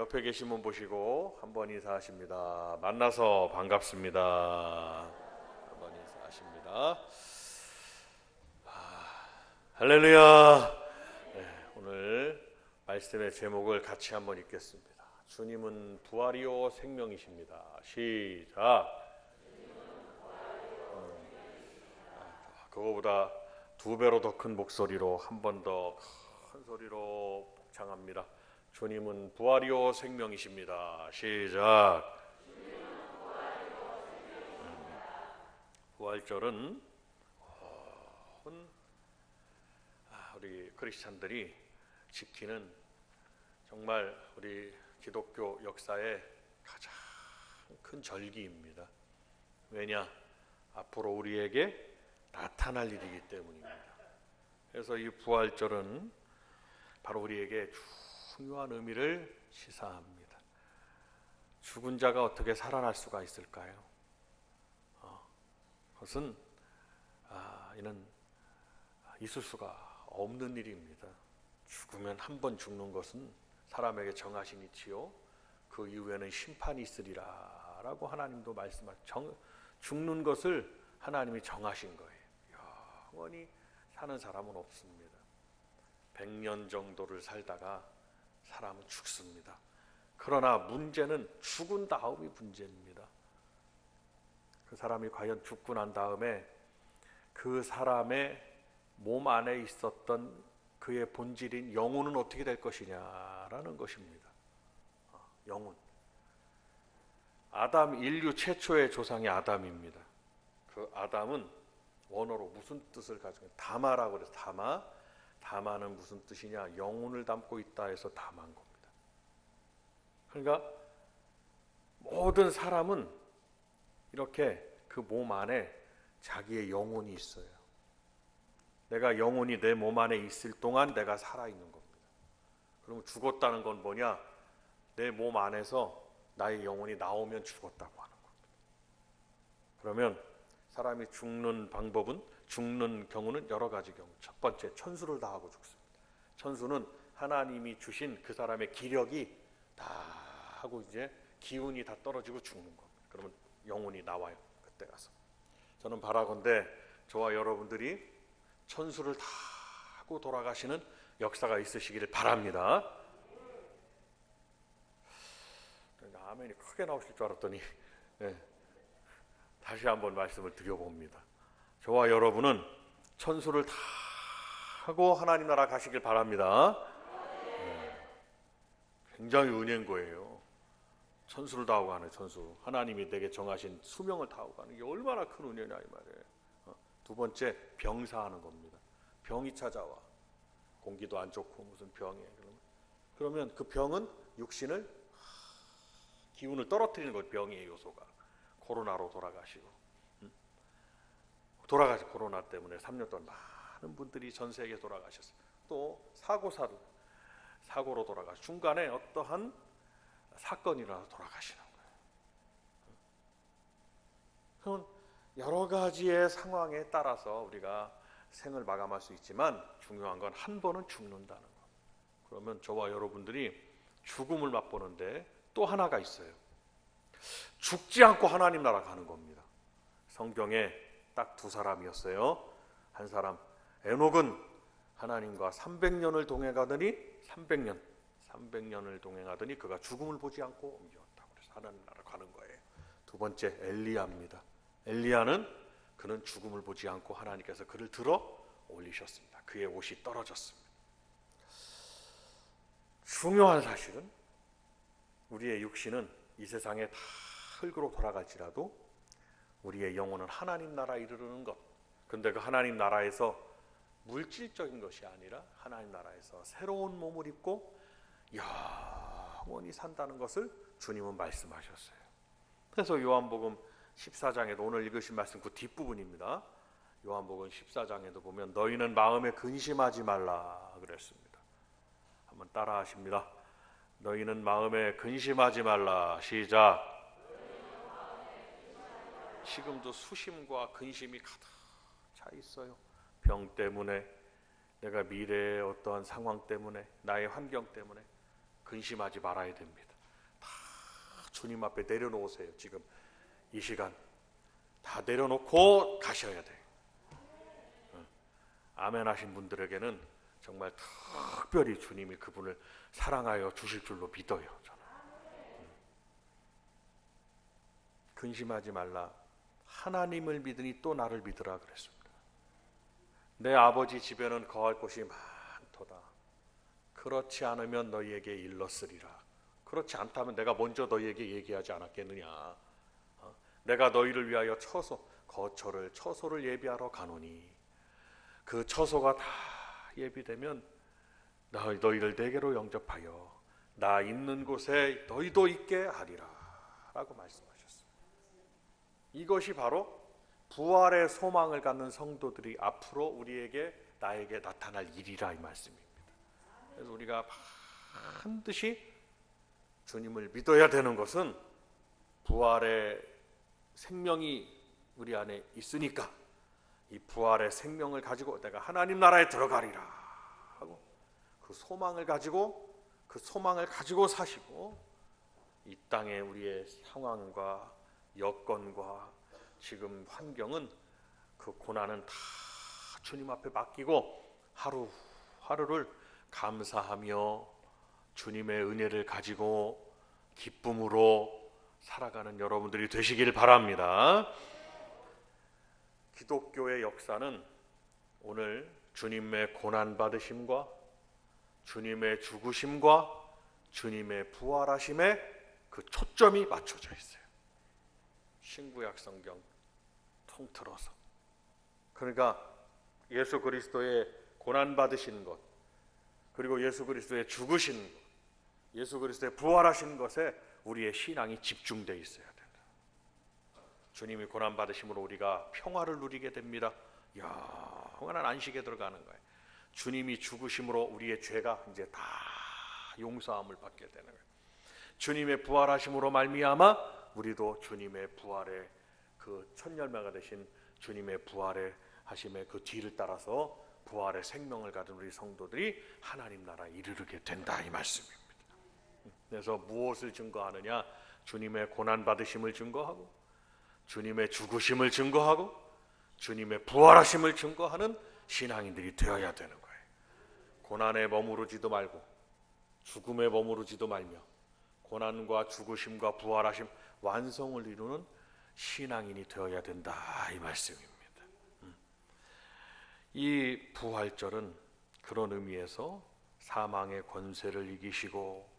옆에 계신 분 보시고 한번 인사하십니다. 만나서 반갑습니다. 한번 인사하십니다. 할렐루야. 오늘 말씀의 제목을 같이 한번 읽겠습니다. 주님은 부활이요 생명이십니다. 시작. 그거보다 2배로 더 큰 목소리로 한 번 더 큰 소리로 복창합니다. 주님은 부활이요 생명이십니다. 시작. 부활절은 우리 크리스찬들이 지키는 정말 우리 기독교 역사의 가장 큰 절기입니다. 왜냐? 앞으로 우리에게 나타날 일이기 때문입니다. 그래서 이 부활절은 바로 우리에게 중요한 의미를 시사합니다. 죽은 자가 어떻게 살아날 수가 있을까요? 그것은 이는 있을 수가 없는 일입니다. 죽으면 한 번 죽는 것은 사람에게 정하신 이치요 그 이후에는 심판이 있으리라 라고 하나님도 말씀하셨죠. 죽는 것을 하나님이 정하신 거예요. 영원히 사는 사람은 없습니다. 100년 정도를 살다가 사람은 죽습니다. 그러나 문제는 죽은 다음이 문제입니다. 그 사람이 과연 죽고 난 다음에 그 사람의 몸 안에 있었던 그의 본질인 영혼은 어떻게 될 것이냐라는 것입니다. 영혼. 인류 최초의 조상이 아담입니다. 그 아담은 원어로 무슨 뜻을 가지고 다마라고 그래서 다마는 무슨 뜻이냐? 영혼을 담고 있다 해서 다마인 겁니다. 그러니까 모든 사람은 이렇게 그 몸 안에 자기의 영혼이 있어요. 내가 영혼이 내 몸 안에 있을 동안 내가 살아있는 겁니다. 그러면 죽었다는 건 뭐냐? 내 몸 안에서 나의 영혼이 나오면 죽었다고 하는 겁니다. 그러면 사람이 죽는 경우는 여러 가지 경우. 첫 번째, 천수를 다하고 죽습니다. 천수는 하나님이 주신 그 사람의 기력이 다 하고 이제 기운이 다 떨어지고 죽는 겁니다. 그러면 영혼이 나와요. 그때 가서. 저는 바라건대 저와 여러분들이 천수를 다 하고 돌아가시는 역사가 있으시기를 바랍니다. 아멘이 크게 나오실 줄 알았더니 다시 한번 말씀을 드려봅니다. 저와 여러분은 천수를 다 하고 하나님 나라 가시길 바랍니다. 굉장히 은혜인 거예요. 천수를 다 하고 가는 천수. 하나님이 내게 정하신 수명을 다 하고 가는 게 얼마나 큰 은혜냐 이 말이에요. 두 번째, 병사하는 겁니다. 병이 찾아와. 공기도 안 좋고 무슨 병이에요. 그러면 그 병은 육신을 기운을 떨어뜨리는 것 병의 요소가. 코로나로 돌아가시고 코로나 때문에 3년 동안 많은 분들이 전 세계에 돌아가셨어요. 또 사고로 돌아가시고 중간에 어떠한 사건이 일어나서 돌아가시는 거예요. 그럼 여러 가지의 상황에 따라서 우리가 생을 마감할 수 있지만 중요한 건 한 번은 죽는다는 거. 그러면 저와 여러분들이 죽음을 맛보는데 또 하나가 있어요. 죽지 않고 하나님 나라 가는 겁니다. 성경에 딱 2사람이었어요. 한 사람 에녹은 하나님과 300년을 동행하더니 300년을 동행하더니 그가 죽음을 보지 않고 옮겨왔다고 그래서 하나님 나라 가는 거예요. 두 번째 엘리야입니다. 엘리야는 그는 죽음을 보지 않고 하나님께서 그를 들어 올리셨습니다. 그의 옷이 떨어졌습니다. 중요한 사실은 우리의 육신은 이 세상에 다 흙으로 돌아갈지라도 우리의 영혼은 하나님 나라에 이르르는 것. 근데 그 하나님 나라에서 물질적인 것이 아니라 하나님 나라에서 새로운 몸을 입고 영원히 산다는 것을 주님은 말씀하셨어요. 그래서 요한복음 14장에도 오늘 읽으신 말씀 그 뒷부분입니다. 요한복음 14장에도 보면 너희는 마음에 근심하지 말라 그랬습니다. 한번 따라 하십니다. 너희는 마음에 근심하지 말라. 시작. 지금도 수심과 근심이 가득 차 있어요. 병 때문에, 내가 미래의 어떠한 상황 때문에, 나의 환경 때문에 근심하지 말아야 됩니다. 주님 앞에 내려놓으세요. 지금 이 시간 다 내려놓고 가셔야 돼요. 아멘 하신 분들에게는 정말 특별히 주님이 그분을 사랑하여 주실 줄로 믿어요. 저는. 근심하지 말라. 하나님을 믿으니 또 나를 믿으라 그랬습니다. 내 아버지 집에는 거할 곳이 많도다. 그렇지 않으면 너희에게 일렀으리라. 그렇지 않다면 내가 먼저 너희에게 얘기하지 않았겠느냐. 내가 너희를 위하여 처소를 예비하러 가노니 그 처소가 다 예비되면 너희를 내게로 영접하여 나 있는 곳에 너희도 있게 하리라 라고 말씀하셨어요. 이것이 바로 부활의 소망을 갖는 성도들이 앞으로 나에게 나타날 일이라 이 말씀입니다. 그래서 우리가 반드시 주님을 믿어야 되는 것은 부활의 생명이 우리 안에 있으니까 이 부활의 생명을 가지고 내가 하나님 나라에 들어가리라 하고 그 소망을 가지고 사시고 이 땅에 우리의 상황과 여건과 지금 환경은 그 고난은 다 주님 앞에 맡기고 하루하루를 감사하며 주님의 은혜를 가지고 기쁨으로 살아가는 여러분들이 되시길 바랍니다. 기독교의 역사는 오늘 주님의 고난받으심과 주님의 죽으심과 주님의 부활하심에 그 초점이 맞춰져 있어요. 신구약 성경 통틀어서. 그러니까 예수 그리스도의 고난받으신 것, 그리고 예수 그리스도의 죽으신 것, 예수 그리스도의 부활하신 것에 우리의 신앙이 집중되어 있어야 된다. 주님이 고난받으심으로 우리가 평화를 누리게 됩니다. 영원한 안식에 들어가는 거예요. 주님이 죽으심으로 우리의 죄가 이제 다 용서함을 받게 되는 거예요. 주님의 부활하심으로 말미암아 우리도 주님의 부활의 그 첫 열매가 되신 주님의 부활의 하심의 그 뒤를 따라서 부활의 생명을 가진 우리 성도들이 하나님 나라에 이르게 된다 이 말씀입니다. 그래서 무엇을 증거하느냐? 주님의 고난받으심을 증거하고 주님의 죽으심을 증거하고 주님의 부활하심을 증거하는 신앙인들이 되어야 되는 거예요. 고난에 머무르지도 말고 죽음에 머무르지도 말며 고난과 죽으심과 부활하심 완성을 이루는 신앙인이 되어야 된다 이 말씀입니다. 이 부활절은 그런 의미에서 사망의 권세를 이기시고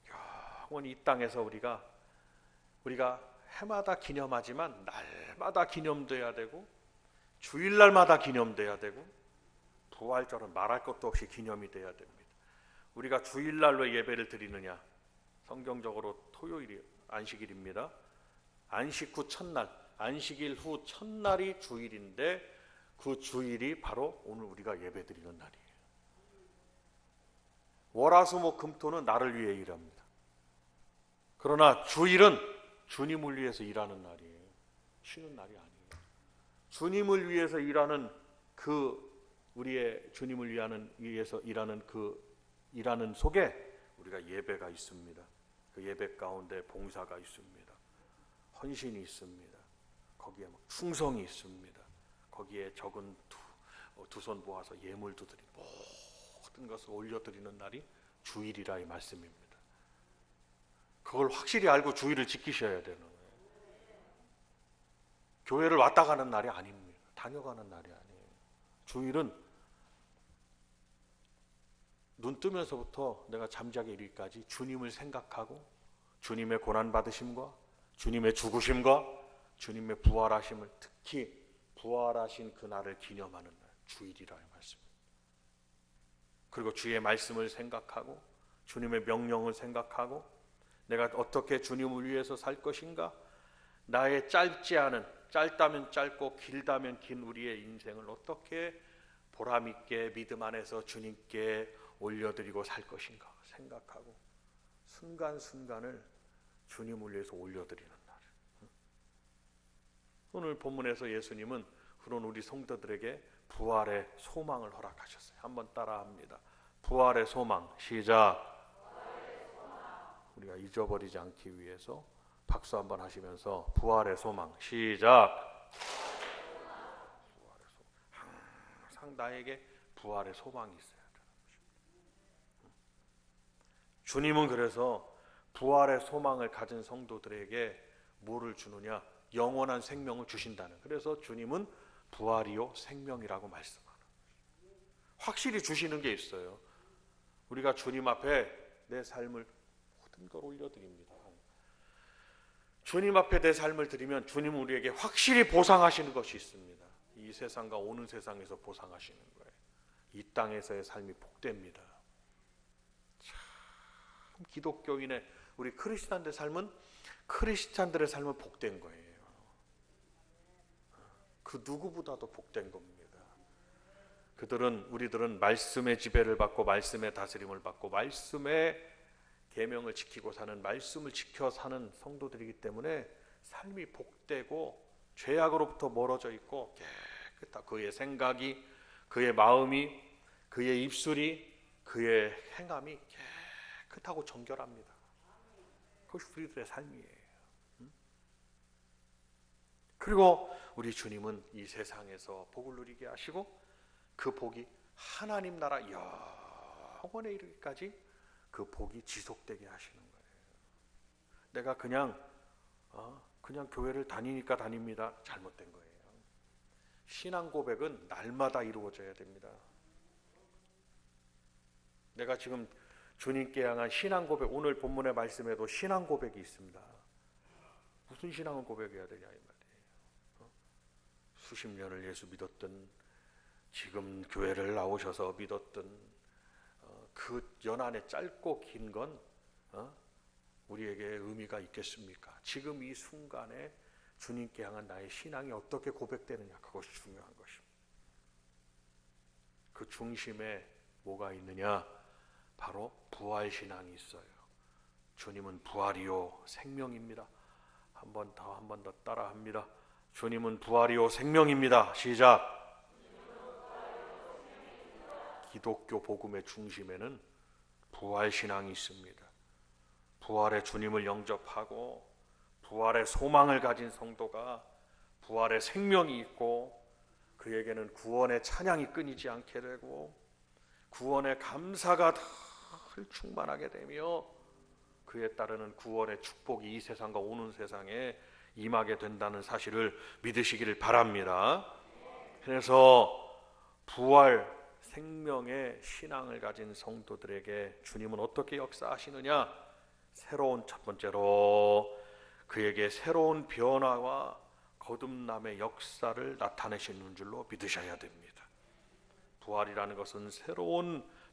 영원히 이 땅에서 우리가 해마다 기념하지만 날마다 기념돼야 되고 주일날마다 기념돼야 되고 부활절은 말할 것도 없이 기념이 돼야 됩니다. 우리가 주일날 왜 예배를 드리느냐? 성경적으로 토요일이 안식일입니다. 안식 후 첫날, 안식일 후 첫날이 주일인데 그 주일이 바로 오늘 우리가 예배 드리는 날이에요. 월화수목금토는 나를 위해 일합니다. 그러나 주일은 주님을 위해서 일하는 날이에요. 쉬는 날이 아니에요. 주님을 위해서 일하는 우리의 주님을 위해서 일하는 일하는 속에 우리가 예배가 있습니다. 그 예배 가운데 봉사가 있습니다. 헌신이 있습니다. 거기에 충성이 있습니다. 거기에 적은 두 손 모아서 예물도 드리고 모든 것을 올려드리는 날이 주일이라 이 말씀입니다. 그걸 확실히 알고 주일을 지키셔야 되는 거예요. 교회를 왔다 가는 날이 아닙니다. 다녀가는 날이 아니에요. 주일은 눈 뜨면서부터 내가 잠자게 이르기까지 주님을 생각하고 주님의 고난받으심과 주님의 죽으심과 주님의 부활하심을 특히 부활하신 그날을 기념하는 날 주일이라 말씀입니다. 그리고 주의 말씀을 생각하고 주님의 명령을 생각하고 내가 어떻게 주님을 위해서 살 것인가? 나의 짧다면 짧고 길다면 긴 우리의 인생을 어떻게 보람있게 믿음 안에서 주님께 올려드리고 살 것인가 생각하고 순간순간을 주님을 위해서 올려드리는 날. 오늘 본문에서 예수님은 그런 우리 성도들에게 부활의 소망을 허락하셨어요. 한번 따라합니다. 부활의 소망. 시작. 우리가 잊어버리지 않기 위해서 박수 한번 하시면서 부활의 소망 시작. 부활의 소망. 항상 나에게 부활의 소망이 있어야 되는 것입니다. 주님은 그래서 부활의 소망을 가진 성도들에게 뭐를 주느냐? 영원한 생명을 주신다는. 그래서 주님은 부활이요 생명이라고 말씀하는 거예요. 확실히 주시는 게 있어요. 우리가 주님 앞에 내 삶을 모든 걸 올려드립니다. 주님 앞에 내 삶을 드리면 주님은 우리에게 확실히 보상하시는 것이 있습니다. 이 세상과 오는 세상에서 보상하시는 거예요. 이 땅에서의 삶이 복됩니다. 참 기독교인의 우리 크리스찬들의 삶은 복된 거예요. 그 누구보다도 복된 겁니다. 우리들은 말씀의 지배를 받고 말씀의 다스림을 받고 말씀의 계명을 지키고 사는, 말씀을 지켜 사는 성도들이기 때문에 삶이 복되고 죄악으로부터 멀어져 있고 깨끗하고 그의 생각이, 그의 마음이, 그의 입술이, 그의 행함이 깨끗하고 정결합니다. 그것이 우리들의 삶이에요. 그리고 우리 주님은 이 세상에서 복을 누리게 하시고 그 복이 하나님 나라 영원에 이르기까지 그 복이 지속되게 하시는 거예요. 내가 그냥 교회를 다니니까 다닙니다. 잘못된 거예요. 신앙 고백은 날마다 이루어져야 됩니다. 내가 지금 주님께 향한 신앙 고백, 오늘 본문의 말씀에도 신앙 고백이 있습니다. 무슨 신앙을 고백해야 되냐 이 말이에요. 수십 년을 예수 믿었던, 지금 교회를 나오셔서 믿었던 그 연한의 짧고 긴 건 우리에게 의미가 있겠습니까? 지금 이 순간에 주님께 향한 나의 신앙이 어떻게 고백되느냐, 그것이 중요한 것입니다. 그 중심에 뭐가 있느냐? 바로 부활신앙이 있어요. 주님은 부활이요 생명입니다. 한 번 더 따라합니다. 주님은 부활이요 생명입니다. 시작. 기독교 복음의 중심에는 부활신앙이 있습니다. 부활의 주님을 영접하고 부활의 소망을 가진 성도가 부활의 생명이 있고 그에게는 구원의 찬양이 끊이지 않게 되고 구원의 감사가 늘 충만하게 되며 그에 따르는 구원의 축복이 이 세상과 오는 세상에 임하게 된다는 사실을 믿으시기를 바랍니다. 그래서 부활 생명의 신앙을 가진 성도들에게 주님은 어떻게 역사하시느냐? 새로운, 첫 번째로 그에게 새로운 변화와 거듭남의 역사를 나타내시는 줄로 믿으셔야 됩니다. 부활이라는 것은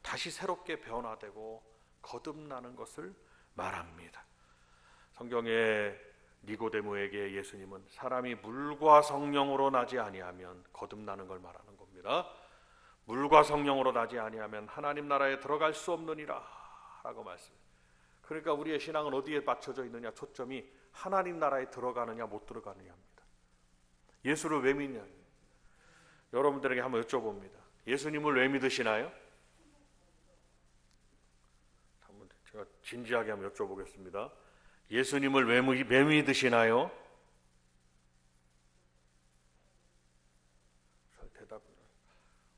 다시 새롭게 변화되고 거듭나는 것을 말합니다. 성경에 니고데모에게 예수님은 사람이 물과 성령으로 나지 아니하면 거듭나는 걸 말하는 겁니다. 물과 성령으로 나지 아니하면 하나님 나라에 들어갈 수 없느니라 라고 말씀해요. 그러니까 우리의 신앙은 어디에 맞춰져 있느냐? 초점이 하나님 나라에 들어가느냐 못 들어가느냐입니다. 예수를 왜 믿냐? 여러분들에게 한번 여쭤봅니다. 예수님을 왜 믿으시나요? 제가 진지하게 한번 여쭤보겠습니다. 예수님을 왜 믿으시나요?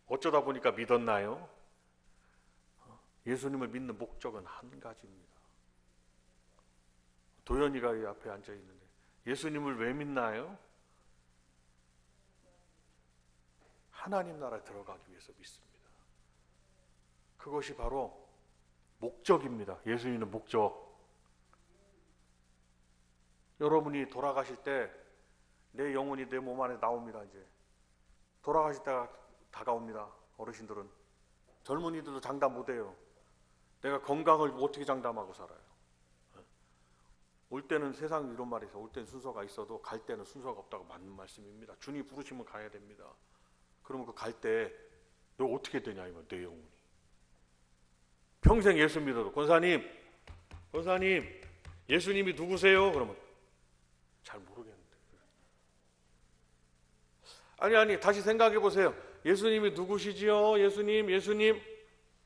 어쩌다 보니까 믿었나요? 예수님을 믿는 목적은 한 가지입니다. 도연이가 이 앞에 앉아 있는데 예수님을 왜 믿나요? 하나님 나라에 들어가기 위해서 믿습니다. 그것이 바로 목적입니다. 예수님의 목적. 여러분이 돌아가실 때 내 영혼이 내 몸 안에 나옵니다. 이제 돌아가실 때가 다가옵니다. 어르신들은. 젊은이들도 장담 못해요. 내가 건강을 어떻게 장담하고 살아요? 올 때는 세상 이런 말이 있어요. 올 때는 순서가 있어도 갈 때는 순서가 없다고 맞는 말씀입니다. 주님 부르시면 가야 됩니다. 그러면 그 갈 때 너 어떻게 되냐 이거 내 영혼이. 평생 예수 믿어도 권사님 예수님이 누구세요? 그러면 잘 모르겠는데. 아니 다시 생각해 보세요. 예수님이 누구시지요? 예수님.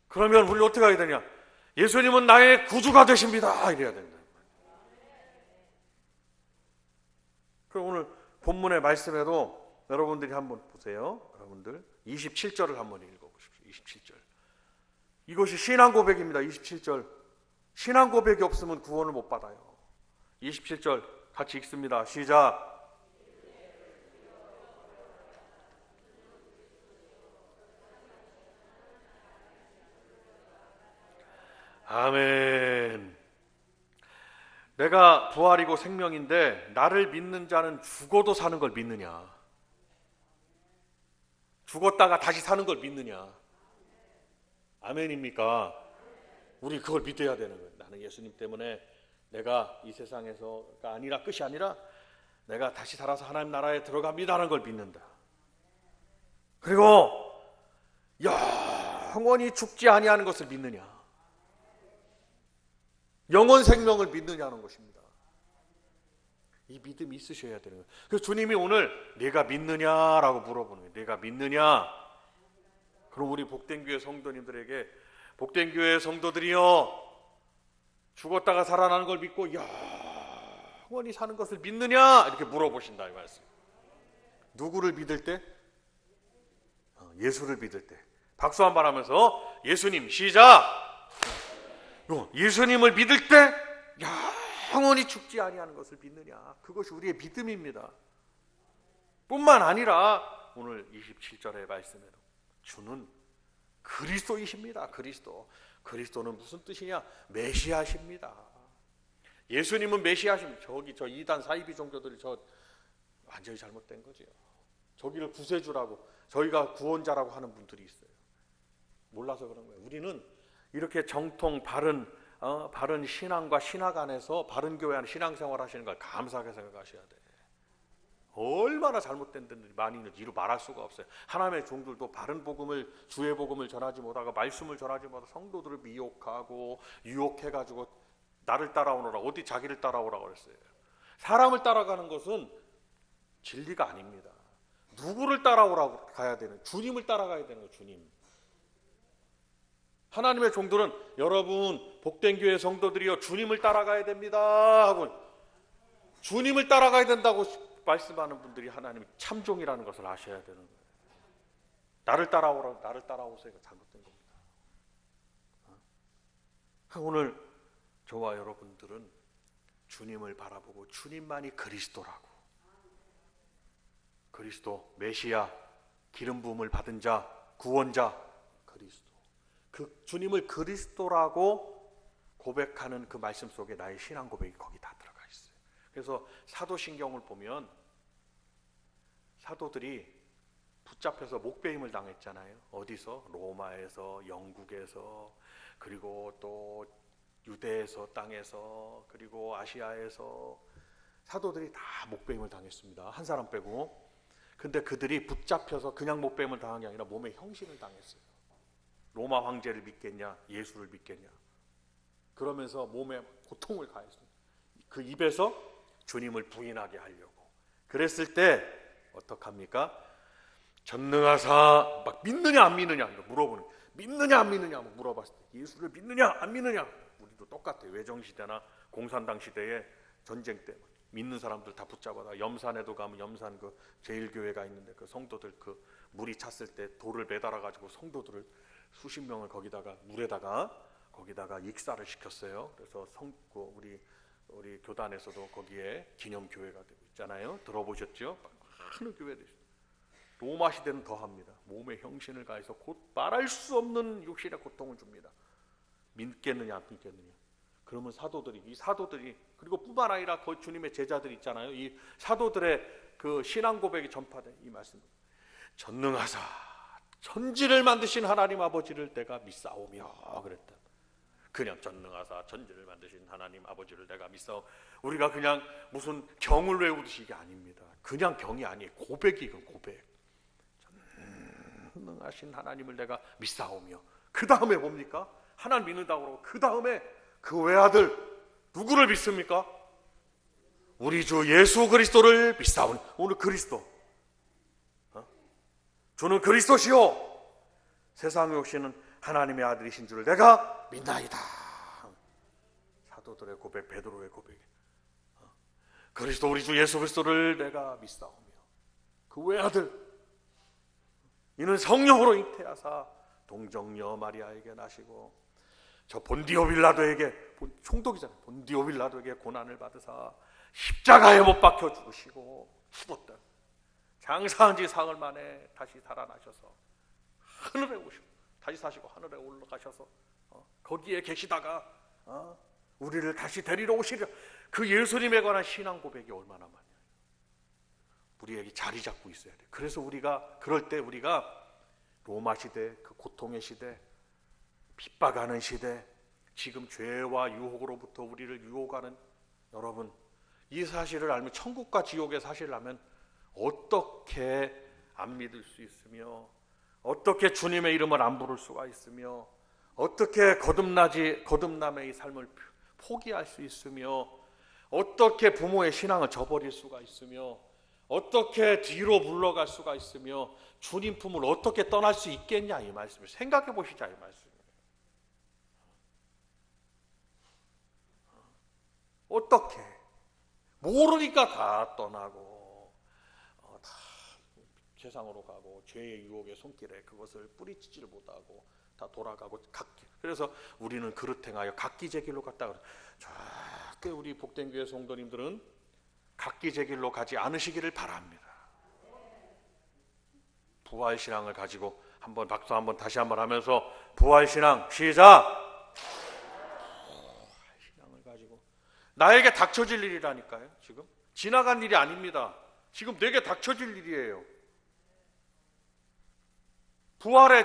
그러면 우리 어떻게 해야 되냐? 예수님은 나의 구주가 되십니다. 이래야 된다. 그럼 오늘 본문의 말씀에도 여러분들이 한번 보세요. 여러분들 27절을 한번 읽어보십시오. 27절. 이것이 신앙 고백입니다. 27절. 신앙 고백이 없으면 구원을 못 받아요. 27절 같이 읽습니다. 시작. 아멘. 내가 부활이고 생명인데 나를 믿는 자는 죽어도 사는 걸 믿느냐? 죽었다가 다시 사는 걸 믿느냐? 아멘입니까? 우리 그걸 믿어야 되는 거예요. 나는 예수님 때문에 내가 이 세상에서가 아니라 끝이 아니라 내가 다시 살아서 하나님 나라에 들어갑니다라는 걸 믿는다. 그리고 영원히 죽지 아니하는 것을 믿느냐? 영원 생명을 믿느냐는 것입니다. 이 믿음이 있으셔야 되는 거예요. 그래서 주님이 오늘 내가 믿느냐라고 물어보는 거예요. 내가 믿느냐? 그럼 우리 복된 교회 성도님들에게 복된 교회 성도들이여 죽었다가 살아나는 걸 믿고 영원히 사는 것을 믿느냐? 이렇게 물어보신다 이 말씀. 누구를 믿을 때? 예수를 믿을 때. 박수 한번 하면서 예수님 시작. 예수님을 믿을 때 영원히 죽지 아니하는 것을 믿느냐. 그것이 우리의 믿음입니다. 뿐만 아니라 오늘 27절의 말씀에도 주는 그리스도이십니다. 그리스도는 무슨 뜻이냐? 메시아십니다. 예수님은 메시아십니다. 저 이단 사이비 종교들이 완전히 잘못된 거죠. 저기를 구세주라고 저희가 구원자라고 하는 분들이 있어요. 몰라서 그런 거예요. 우리는 이렇게 정통 바른 신앙과 신학 안에서 바른 교회 안에 신앙생활 하시는 걸 감사하게 생각하셔야 돼. 얼마나 잘못된 데들이 많이 있는지 이루 말할 수가 없어요. 하나님의 종들도 바른 복음을, 주의 복음을 전하지 못하고 말씀을 전하지 못하고 성도들을 미혹하고 유혹해가지고 나를 따라오너라, 어디 자기를 따라오라고 그랬어요. 사람을 따라가는 것은 진리가 아닙니다. 누구를 따라오라고 가야 되는? 주님을 따라가야 되는 거예요. 주님. 하나님의 종들은 여러분 복된 교회 성도들이여 주님을 따라가야 됩니다 하고 주님을 따라가야 된다고 말씀하는 분들이 하나님의 참종이라는 것을 아셔야 되는 거예요. 나를 따라오세요. 잘못된 겁니다. 오늘 저와 여러분들은 주님을 바라보고 주님만이 그리스도라고, 그리스도 메시아, 기름 부음을 받은 자, 구원자 그리스도, 그 주님을 그리스도라고 고백하는 그 말씀 속에 나의 신앙 고백이 거기 다 들어가 있어요. 그래서 사도신경을 보면 사도들이 붙잡혀서 목배임을 당했잖아요. 어디서? 로마에서, 영국에서, 그리고 또 유대에서, 땅에서, 그리고 아시아에서 사도들이 다 목배임을 당했습니다. 한 사람 빼고. 근데 그들이 붙잡혀서 그냥 목배임을 당한 게 아니라 몸에 형신을 당했어요. 로마 황제를 믿겠냐, 예수를 믿겠냐. 그러면서 몸에 고통을 가했습니다. 그 입에서 주님을 부인하게 하려고. 그랬을 때 어떡합니까? 전능하사 막 믿느냐 안 믿느냐 물어보는, 믿느냐 안 믿느냐 물어봤을 때 예수를 믿느냐 안 믿느냐. 우리도 똑같아요. 외정시대나 공산당 시대에 전쟁 때 믿는 사람들 다 붙잡아다. 염산에도 가면 염산 그 제일교회가 있는데 그 성도들 그 물이 찼을 때 돌을 매달아 가지고 성도들을 수십 명을 거기다가 물에다가 거기다가 익사를 시켰어요. 그래서 우리 교단에서도 거기에 기념교회가 되고 있잖아요. 들어보셨죠? 많은 교회들이 있어요. 로마 시대는 더합니다. 몸에 형신을 가해서 곧 말할 수 없는 육신의 고통을 줍니다. 믿겠느냐 안 믿겠느냐. 그러면 이 사도들이 그리고 뿐만 아니라 거기 주님의 제자들 있잖아요. 이 사도들의 그 신앙 고백이 전파된 이 말씀. 전능하사 천지를 만드신 하나님 아버지를 내가 믿사오며 그랬다. 그냥 전능하사 천지를 만드신 하나님 아버지를 내가 믿사오. 우리가 그냥 무슨 경을 외우듯이 이게 아닙니다. 그냥 경이 아니에요. 고백이 이건 고백. 전능하신 하나님을 내가 믿사오며. 그 다음에 뭡니까? 하나님 믿는다고 그러고 그 다음에 그 외아들 누구를 믿습니까? 우리 주 예수 그리스도를 믿사오니. 오늘 그리스도. 주는 그리스도시요 세상에 오시는 하나님의 아들이신 줄을 내가 믿나이다. 사도들의 고백, 베드로의 고백. 그리스도 우리 주 예수 그리스도를 내가 믿사오며 그 외아들 이는 성령으로 잉태하사 동정녀 마리아에게 나시고 저 본디오 빌라도에게, 총독이잖아요, 본디오 빌라도에게 고난을 받으사 십자가에 못 박혀 죽으시고 죽었다. 장사한 지 사흘 만에 다시 살아나셔서 하늘에 오시고 다시 사시고 하늘에 올라가셔서 거기에 계시다가 우리를 다시 데리러 오시려. 그 예수님에 관한 신앙 고백이 얼마나 많냐. 우리에게 자리 잡고 있어야 돼. 그래서 우리가 그럴 때 우리가 로마 시대, 그 고통의 시대, 핍박하는 시대, 지금 죄와 유혹으로부터 우리를 유혹하는, 여러분 이 사실을 알면, 천국과 지옥의 사실을 알면 어떻게 안 믿을 수 있으며, 어떻게 주님의 이름을 안 부를 수가 있으며, 어떻게 거듭남의 이 삶을 포기할 수 있으며, 어떻게 부모의 신앙을 저버릴 수가 있으며, 어떻게 뒤로 물러갈 수가 있으며, 주님 품을 어떻게 떠날 수 있겠냐, 이 말씀을 생각해 보시자, 이 말씀을. 어떻게 모르니까 다 떠나고 다 세상으로 가고 죄의 유혹의 손길에 그것을 뿌리치지를 못하고 다 돌아가고 각기. 그래서 우리는 그릇 행하여 각기 제 길로 갔다. 절대 우리 복된 교회 성도님들은 각기 제 길로 가지 않으시기를 바랍니다. 부활신앙을 가지고 한번 박수 한번 다시 한번 하면서 부활신앙 시작. 신앙을 가지고 나에게 닥쳐질 일이라니까요. 지금 지나간 일이 아닙니다. 지금 내게 닥쳐질 일이에요.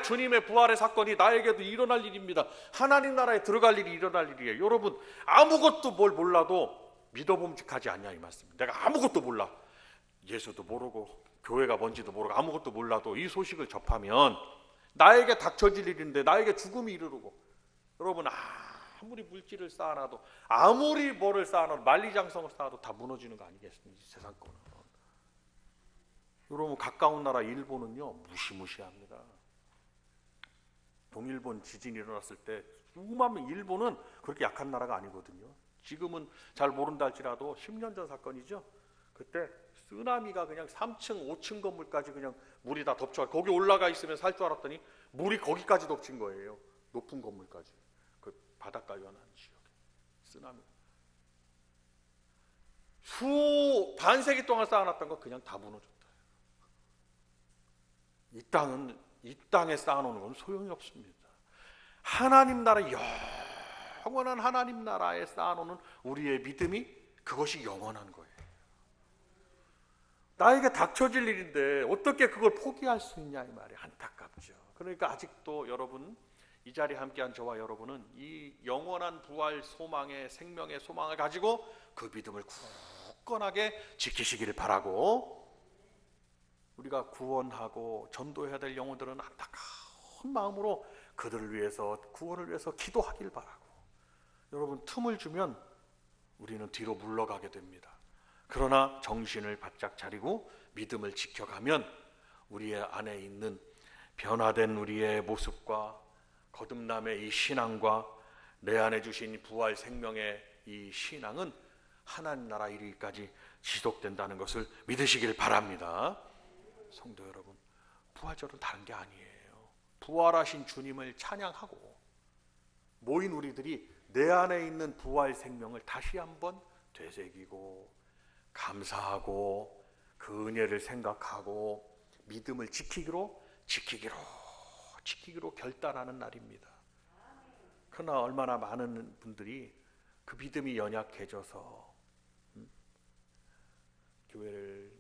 주님의 부활의 사건이 나에게도 일어날 일입니다. 하나님 나라에 들어갈 일이 일어날 일이에요. 여러분 아무것도 뭘 몰라도 믿어봄직하지 않냐, 이 말씀입니다. 내가 아무것도 몰라, 예수도 모르고 교회가 뭔지도 모르고 아무것도 몰라도 이 소식을 접하면 나에게 닥쳐질 일인데 나에게 죽음이 이르르고, 여러분 아무리 물질을 쌓아놔도, 아무리 뭐를 쌓아놔도, 만리장성을 쌓아도 다 무너지는 거 아니겠습니까? 이 세상 거는. 여러분 가까운 나라 일본은요 무시무시합니다. 동일본 지진이 일어났을 때 수만 명, 일본은 그렇게 약한 나라가 아니거든요. 지금은 잘 모른다 할지라도 10년 전 사건이죠. 그때 쓰나미가 그냥 3층 5층 건물까지 그냥 물이 다 덮쳐, 거기 올라가 있으면 살 줄 알았더니 물이 거기까지 덮친 거예요. 높은 건물까지. 그 바닷가 연안 지역에 쓰나미 반세기 동안 쌓아놨던 거 그냥 다 무너졌다. 이 땅에 쌓아놓는 건 소용이 없습니다. 하나님 나라, 영원한 하나님 나라에 쌓아놓는 우리의 믿음이, 그것이 영원한 거예요. 나에게 닥쳐질 일인데 어떻게 그걸 포기할 수 있냐, 이 말이 안타깝죠. 그러니까 아직도 여러분, 이 자리에 함께한 저와 여러분은 이 영원한 부활 소망의, 생명의 소망을 가지고 그 믿음을 굳건하게 지키시기를 바라고, 우리가 구원하고 전도해야 될 영혼들은 안타까운 마음으로 그들을 위해서, 구원을 위해서 기도하길 바라고, 여러분 틈을 주면 우리는 뒤로 물러가게 됩니다. 그러나 정신을 바짝 차리고 믿음을 지켜가면 우리의 안에 있는 변화된 우리의 모습과 거듭남의 이 신앙과 내 안에 주신 부활 생명의 이 신앙은 하나님 나라 이르기까지 지속된다는 것을 믿으시길 바랍니다. 성도 여러분, 부활절은 다른 게 아니에요. 부활하신 주님을 찬양하고 모인 우리들이 내 안에 있는 부활 생명을 다시 한번 되새기고 감사하고 그 은혜를 생각하고 믿음을 지키기로 결단하는 날입니다. 그러나 얼마나 많은 분들이 그 믿음이 연약해져서 교회를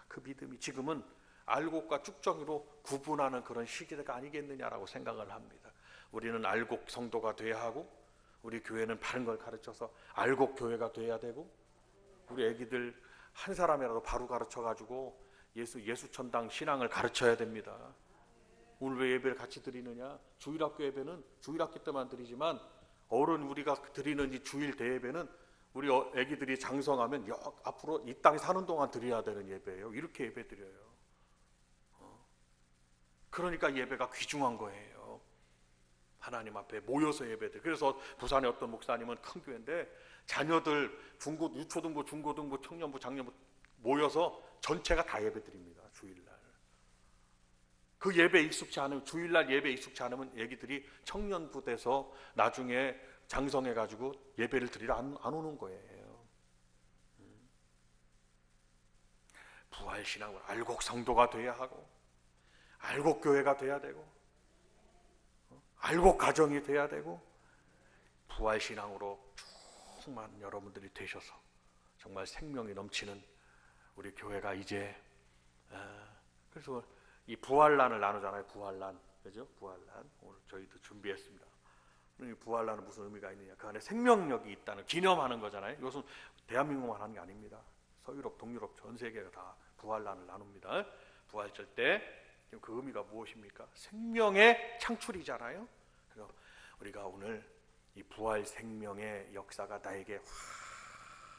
그 믿음이 지금은 알곡과 쭉정이로 구분하는 그런 시기가 아니겠느냐라고 생각을 합니다. 우리는 알곡 성도가 돼야 하고, 우리 교회는 바른 걸 가르쳐서 알곡 교회가 돼야 되고, 우리 애기들 한 사람이라도 바로 가르쳐가지고 예수천당 신앙을 가르쳐야 됩니다. 오늘 왜 예배를 같이 드리느냐? 주일학교 예배는 주일학교 때만 드리지만 어른 우리가 드리는 이 주일 대예배는 우리 애기들이 장성하면 앞으로 이 땅에 사는 동안 드려야 되는 예배예요. 이렇게 예배 드려요. 그러니까 예배가 귀중한 거예요. 하나님 앞에 모여서 예배드려. 그래서 부산의 어떤 목사님은 큰 교회인데 자녀들 유초등부, 중고등부, 청년부, 장년부 모여서 전체가 다 예배드립니다. 주일날. 그 예배 익숙치 않으면, 주일날 예배 익숙치 않으면 애기들이 청년부 돼서 나중에 장성해가지고 예배를 드리러 안 오는 거예요. 부활신앙을 알곡 성도가 돼야 하고, 알곡 교회가 돼야 되고, 알곡 가정이 돼야 되고, 부활신앙으로 충만 여러분들이 되셔서 정말 생명이 넘치는 우리 교회가 이제, 그래서 이 부활란을 나누잖아요. 부활란, 그죠? 부활란 오늘 저희도 준비했습니다. 이 부활란은 무슨 의미가 있느냐? 그 안에 생명력이 있다는 기념하는 거잖아요. 이것은 대한민국만 하는 게 아닙니다. 서유럽, 동유럽 전 세계가 다 부활란을 나눕니다. 부활절 때 그 의미가 무엇입니까? 생명의 창출이잖아요. 그래서 우리가 오늘 이 부활 생명의 역사가 나에게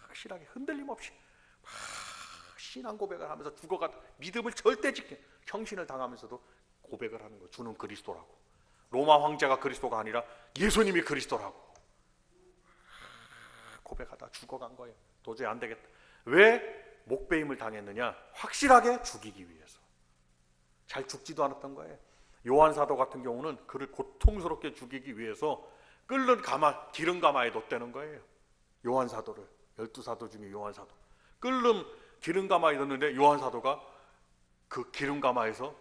확실하게 흔들림 없이 신앙 고백을 하면서 죽어가 믿음을 절대 지켜 형신을 당하면서도 고백을 하는 거. 주는 그리스도라고. 로마 황제가 그리스도가 아니라 예수님이 그리스도라고 고백하다 죽어간 거예요. 도저히 안 되겠다. 왜 목배임을 당했느냐? 확실하게 죽이기 위해서. 잘 죽지도 않았던 거예요. 요한 사도 같은 경우는 그를 고통스럽게 죽이기 위해서 끓는 가마, 기름 가마에 뒀다는 거예요. 요한 사도를, 12사도 중에 요한 사도. 끓는 기름 가마에 뒀는데 요한 사도가 그 기름 가마에서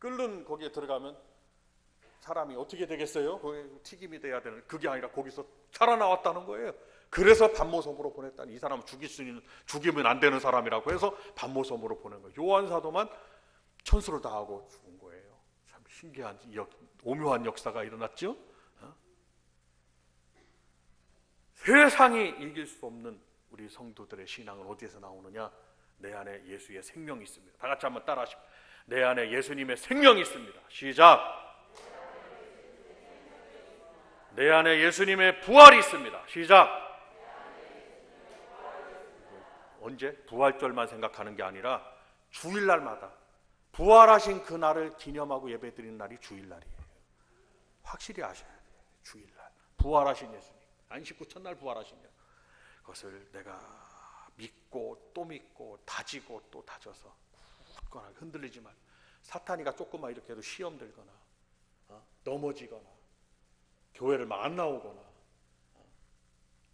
끓는 거기에 들어가면 사람이 어떻게 되겠어요? 거기 튀김이 돼야 되는, 그게 아니라 거기서 살아나왔다는 거예요. 그래서 반모섬으로 보냈다니. 이 사람은 죽이면 안 되는 사람이라고 해서 반모섬으로 보낸 거예요. 요한 사도만 천수를 다하고 죽은 거예요. 참 신기한 오묘한 역사가 일어났죠. 세상이 이길 수 없는 우리 성도들의 신앙은 어디에서 나오느냐? 내 안에 예수의 생명이 있습니다. 다 같이 한번 따라하시죠. 내 안에 예수님의 생명이 있습니다. 시작. 내 안에 예수님의 부활이 있습니다. 시작. 언제? 부활절만 생각하는 게 아니라 주일날마다 부활하신 그날을 기념하고 예배드리는 날이 주일날이에요. 확실히 아셔야 돼요. 주일날 부활하신 예수님, 안식구 첫날 부활하신 예수님, 그것을 내가 믿고 또 믿고 다지고 또 다져서 굳건하게 흔들리지 말고, 사탄이가 조금만 이렇게 해도 시험 들거나 넘어지거나 교회를 막 안 나오거나,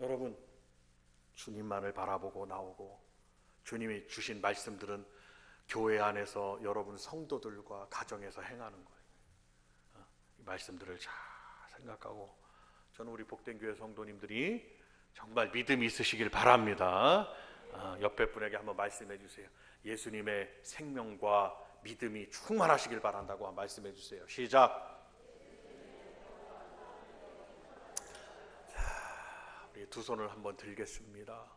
여러분 주님만을 바라보고 나오고 주님이 주신 말씀들은 교회 안에서 여러분 성도들과 가정에서 행하는 거예요. 이 말씀들을 잘 생각하고, 저는 우리 복된 교회 성도님들이 정말 믿음이 있으시길 바랍니다. 옆에 분에게 한번 말씀해 주세요. 예수님의 생명과 믿음이 충만하시길 바란다고 말씀해 주세요. 시작. 우리 두 손을 한번 들겠습니다.